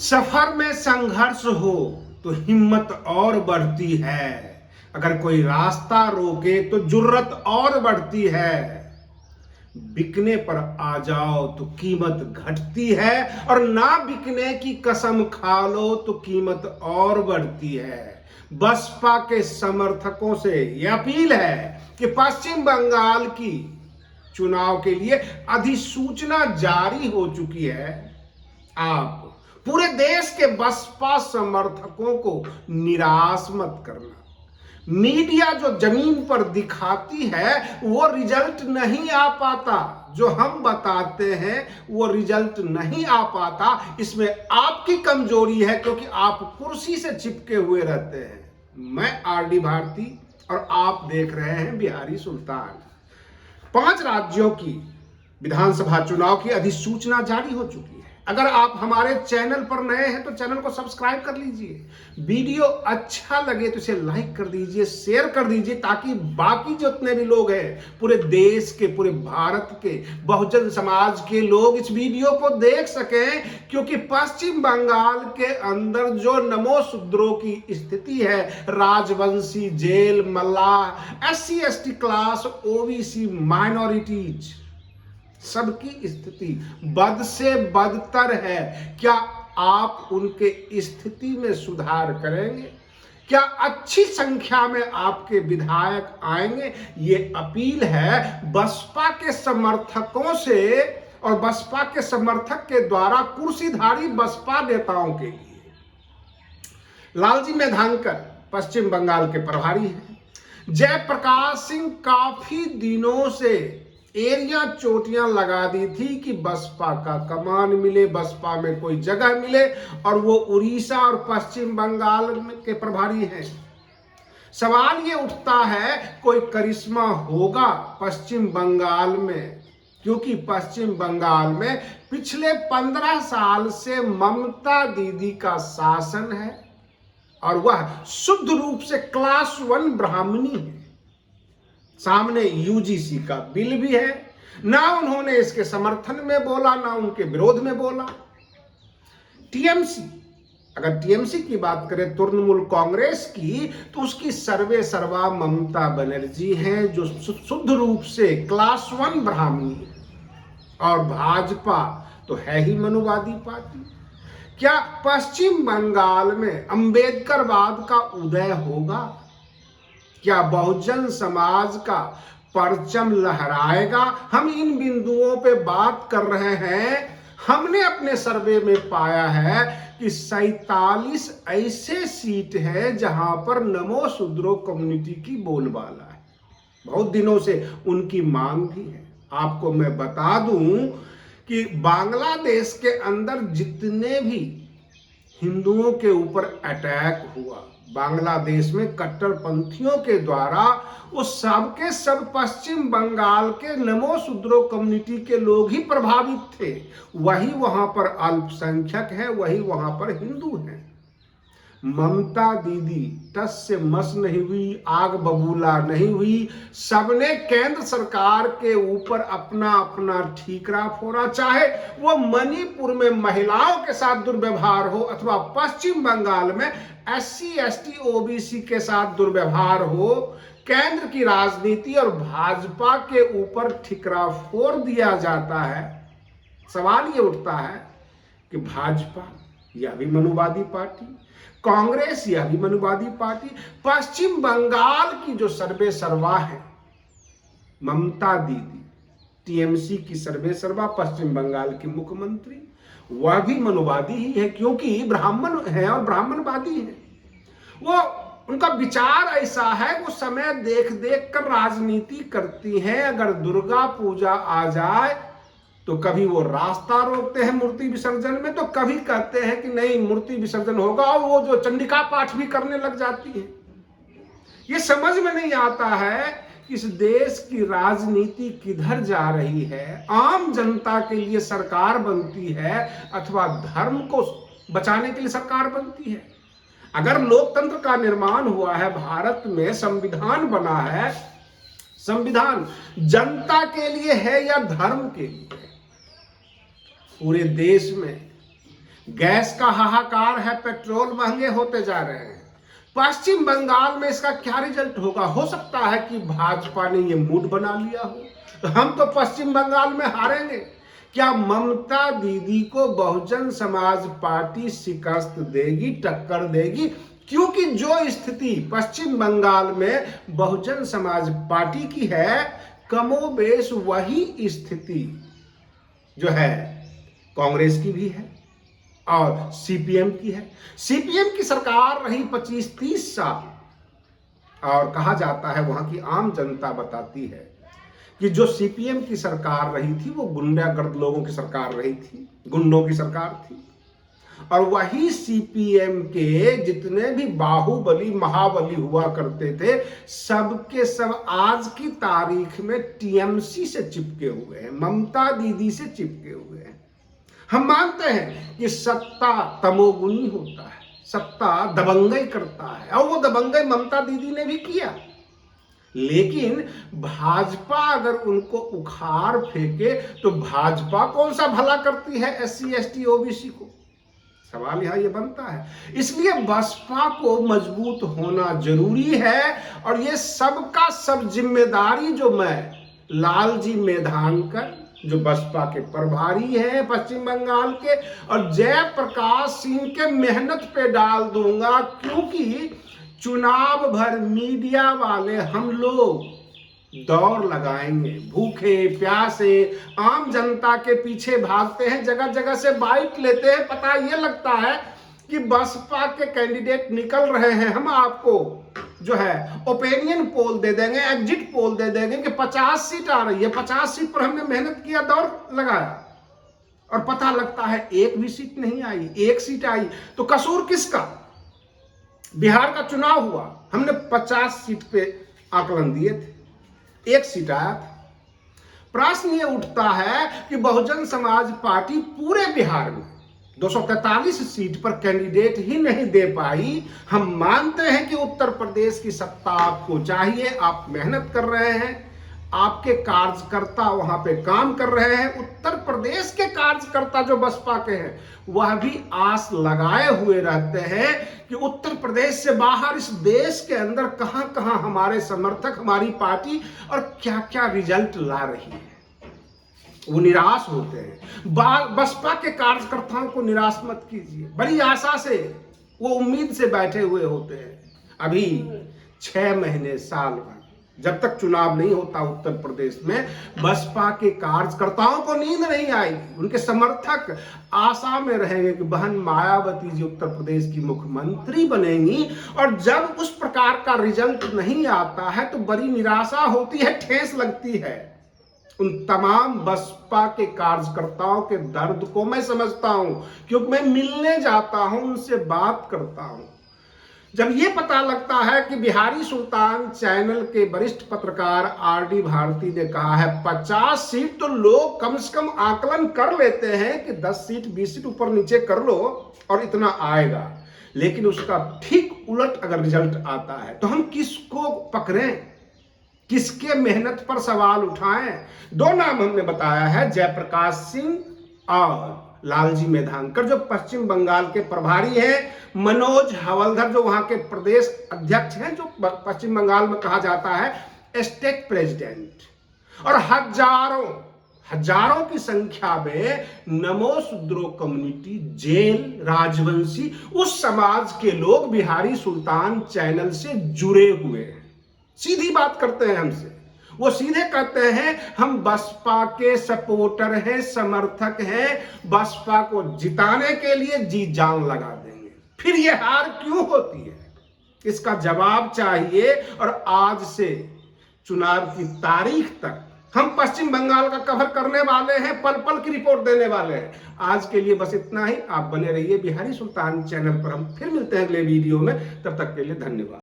सफर में संघर्ष हो तो हिम्मत और बढ़ती है। अगर कोई रास्ता रोके तो जुर्रत और बढ़ती है। बिकने पर आ जाओ तो कीमत घटती है और ना बिकने की कसम खा लो तो कीमत और बढ़ती है। बसपा के समर्थकों से यह अपील है कि पश्चिम बंगाल की चुनाव के लिए अधिसूचना जारी हो चुकी है। आप पूरे देश के बसपा समर्थकों को निराश मत करना। मीडिया जो जमीन पर दिखाती है वो रिजल्ट नहीं आ पाता। जो हम बताते हैं वो रिजल्ट नहीं आ पाता। इसमें आपकी कमजोरी है क्योंकि आप कुर्सी से चिपके हुए रहते हैं। मैं आरडी भारती और आप देख रहे हैं बिहारी सुल्तान। 5 राज्यों की विधानसभा चुनाव की अधिसूचना जारी हो चुकी है। अगर आप हमारे चैनल पर नए हैं तो चैनल को सब्सक्राइब कर लीजिए। वीडियो अच्छा लगे तो इसे लाइक कर दीजिए, शेयर कर दीजिए, ताकि बाकी जितने भी लोग हैं पूरे देश के, पूरे भारत के बहुजन समाज के लोग इस वीडियो को देख सकें। क्योंकि पश्चिम बंगाल के अंदर जो नमो शूद्रों की स्थिति है, राजवंशी, जेल, मल्लाह, SC ST class, OBC, minorities, सबकी स्थिति बद से बदतर है। क्या आप उनके स्थिति में सुधार करेंगे? क्या अच्छी संख्या में आपके विधायक आएंगे? ये अपील है बसपा के समर्थकों से और बसपा के समर्थक के द्वारा कुर्सीधारी बसपा नेताओं के लिए। लालजी मेधांकर पश्चिम बंगाल के प्रभारी हैं। जयप्रकाश सिंह काफी दिनों से एरिया चोटियां लगा दी थी कि बसपा का कमान मिले, बसपा में कोई जगह मिले, और वो उड़ीसा और पश्चिम बंगाल के प्रभारी हैं। सवाल ये उठता है कोई करिश्मा होगा पश्चिम बंगाल में, क्योंकि पश्चिम बंगाल में पिछले 15 साल से ममता दीदी का शासन है और वह शुद्ध रूप से क्लास 1 ब्राह्मणी है। सामने UGC का बिल भी है, ना उन्होंने इसके समर्थन में बोला ना उनके विरोध में बोला। TMC, अगर TMC की बात करें तृणमूल कांग्रेस की, तो उसकी सर्वे सर्वा ममता बनर्जी हैं जो शुद्ध रूप से क्लास 1 ब्राह्मणी है। और भाजपा तो है ही मनुवादी पार्टी। क्या पश्चिम बंगाल में अंबेडकरवाद का उदय होगा? क्या बहुजन समाज का परचम लहराएगा? हम इन बिंदुओं पे बात कर रहे हैं। हमने अपने सर्वे में पाया है कि 47 ऐसे सीट है जहां पर नमो शूद्रो कम्युनिटी की बोलबाला है। बहुत दिनों से उनकी मांग भी है। आपको मैं बता दूं कि बांग्लादेश के अंदर जितने भी हिंदुओं के ऊपर अटैक हुआ बांग्लादेश में कट्टरपंथियों के द्वारा, वो सब के सब पश्चिम बंगाल के नमो शूद्रो कम्युनिटी के लोग ही प्रभावित थे। वही वहां पर अल्पसंख्यक है, वही वहां पर हिंदू हैं। ममता दीदी टस से मस नहीं हुई, आग बबूला नहीं हुई। सबने केंद्र सरकार के ऊपर अपना अपना ठीकरा फोड़ा, चाहे वो मणिपुर में महिलाओं के साथ दुर्व्यवहार हो अथवा पश्चिम बंगाल में SC ST OBC के साथ दुर्व्यवहार हो। केंद्र की राजनीति और भाजपा के ऊपर ठीकरा फोड़ दिया जाता है। सवाल ये उठता है कि भाजपा यह भी मनुवादी पार्टी, कांग्रेस यह भी मनुवादी पार्टी, पश्चिम बंगाल की जो सर्वे सर्वा है ममता दीदी, TMC की सर्वे सर्वा पश्चिम बंगाल की मुख्यमंत्री, वह भी मनुवादी ही है, क्योंकि ब्राह्मण है और ब्राह्मणवादी है। वो उनका विचार ऐसा है, वो समय देख देख कर राजनीति करती हैं। अगर दुर्गा पूजा आ जाए तो कभी वो रास्ता रोकते हैं मूर्ति विसर्जन में, तो कभी कहते हैं कि नहीं मूर्ति विसर्जन होगा, और वो जो चंडिका पाठ भी करने लग जाती है। ये समझ में नहीं आता है कि इस देश की राजनीति किधर जा रही है। आम जनता के लिए सरकार बनती है अथवा धर्म को बचाने के लिए सरकार बनती है? अगर लोकतंत्र का निर्माण हुआ है, भारत में संविधान बना है, संविधान जनता के लिए है या धर्म के लिए? पूरे देश में गैस का हाहाकार है, पेट्रोल महंगे होते जा रहे हैं। पश्चिम बंगाल में इसका क्या रिजल्ट होगा? हो सकता है कि भाजपा ने ये मूड बना लिया हो, तो हम तो पश्चिम बंगाल में हारेंगे। क्या ममता दीदी को बहुजन समाज पार्टी शिकस्त देगी, टक्कर देगी? क्योंकि जो स्थिति पश्चिम बंगाल में बहुजन समाज पार्टी की है, कमोबेश वही स्थिति जो है कांग्रेस की भी है और सीपीएम की है। सीपीएम की सरकार रही 25-30 साल और कहा जाता है, वहां की आम जनता बताती है कि जो सीपीएम की सरकार रही थी वो गुंडागर्द लोगों की सरकार रही थी, गुंडों की सरकार थी। और वही सीपीएम के जितने भी बाहुबली महाबली हुआ करते थे, सबके सब आज की तारीख में टीएमसी से चिपके हुए हैं, ममता दीदी से चिपके हुए हैं। हम मानते हैं कि सत्ता तमोगुनी होता है, सत्ता दबंगई करता है, और वो दबंगई ममता दीदी ने भी किया। लेकिन भाजपा अगर उनको उखाड़ फेंके तो भाजपा कौन सा भला करती है एससी एसटी ओबीसी को? सवाल यहां ये बनता है। इसलिए बसपा को मजबूत होना जरूरी है, और ये सबका सब जिम्मेदारी जो मैं लालजी मेधांकर जो बसपा के प्रभारी हैं पश्चिम बंगाल के, और जयप्रकाश सिंह के मेहनत पे डाल दूंगा, क्योंकि चुनाव भर मीडिया वाले हम लोग दौड़ लगाएंगे, भूखे प्यासे आम जनता के पीछे भागते हैं, जगह जगह से बाइट लेते हैं। पता ये लगता है कि बसपा के कैंडिडेट निकल रहे हैं, हम आपको जो है ओपिनियन पोल दे देंगे, एग्जिट पोल दे देंगे कि 50 सीट आ रही है, 50 सीट पर हमने मेहनत किया, दौड़ लगाया, और पता लगता है एक भी सीट नहीं आई, एक सीट आई। तो कसूर किसका? बिहार का चुनाव हुआ, हमने 50 सीट पे आकलन दिए थे, एक सीट आया था। प्रश्न ये उठता है कि बहुजन समाज पार्टी पूरे बिहार में 243 सीट पर कैंडिडेट ही नहीं दे पाई। हम मानते हैं कि उत्तर प्रदेश की सत्ता आपको चाहिए, आप मेहनत कर रहे हैं, आपके कार्यकर्ता वहां पे काम कर रहे हैं। उत्तर प्रदेश के कार्यकर्ता जो बसपा के हैं वह भी आस लगाए हुए रहते हैं कि उत्तर प्रदेश से बाहर इस देश के अंदर कहां कहां हमारे समर्थक, हमारी पार्टी और क्या क्या रिजल्ट ला रही है। वो निराश होते हैं। बसपा के कार्यकर्ताओं को निराश मत कीजिए, बड़ी आशा से वो उम्मीद से बैठे हुए होते हैं। अभी 6 महीने साल भर जब तक चुनाव नहीं होता उत्तर प्रदेश में, बसपा के कार्यकर्ताओं को नींद नहीं आएगी, उनके समर्थक आशा में रहेंगे कि बहन मायावती जी उत्तर प्रदेश की मुख्यमंत्री बनेंगी। और जब उस प्रकार का रिजल्ट नहीं आता है तो बड़ी निराशा होती है, ठेस लगती है। उन तमाम बसपा के कार्यकर्ताओं के दर्द को मैं समझता हूं, क्योंकि मैं मिलने जाता हूं, उनसे बात करता हूं। जब ये पता लगता है कि बिहारी सुल्तान चैनल के वरिष्ठ पत्रकार आरडी भारती ने कहा है 50 सीट, तो लोग कम से कम आकलन कर लेते हैं कि 10 सीट 20 सीट ऊपर नीचे कर लो और इतना आएगा। लेकिन उसका ठीक उलट अगर रिजल्ट आता है तो हम किसको पकड़ें, किसके मेहनत पर सवाल उठाएं? 2 नाम हमने बताया है, जयप्रकाश सिंह और लालजी मेधांकर जो पश्चिम बंगाल के प्रभारी हैं, मनोज हवलधर जो वहां के प्रदेश अध्यक्ष हैं, जो पश्चिम बंगाल में कहा जाता है स्टेट प्रेसिडेंट, और हजारों की संख्या में नमो शूद्रो कम्युनिटी, जेल, राजवंशी, उस समाज के लोग बिहारी सुल्तान चैनल से जुड़े हुए हैं। सीधी बात करते हैं हमसे, वो सीधे कहते हैं हम बसपा के सपोर्टर हैं, समर्थक हैं, बसपा को जिताने के लिए जी जान लगा देंगे। फिर ये हार क्यों होती है, इसका जवाब चाहिए। और आज से चुनाव की तारीख तक हम पश्चिम बंगाल का कवर करने वाले हैं, पल पल की रिपोर्ट देने वाले हैं। आज के लिए बस इतना ही। आप बने रहिए बिहारी सुल्तान चैनल पर। हम फिर मिलते हैं अगले वीडियो में, तब तक के लिए धन्यवाद।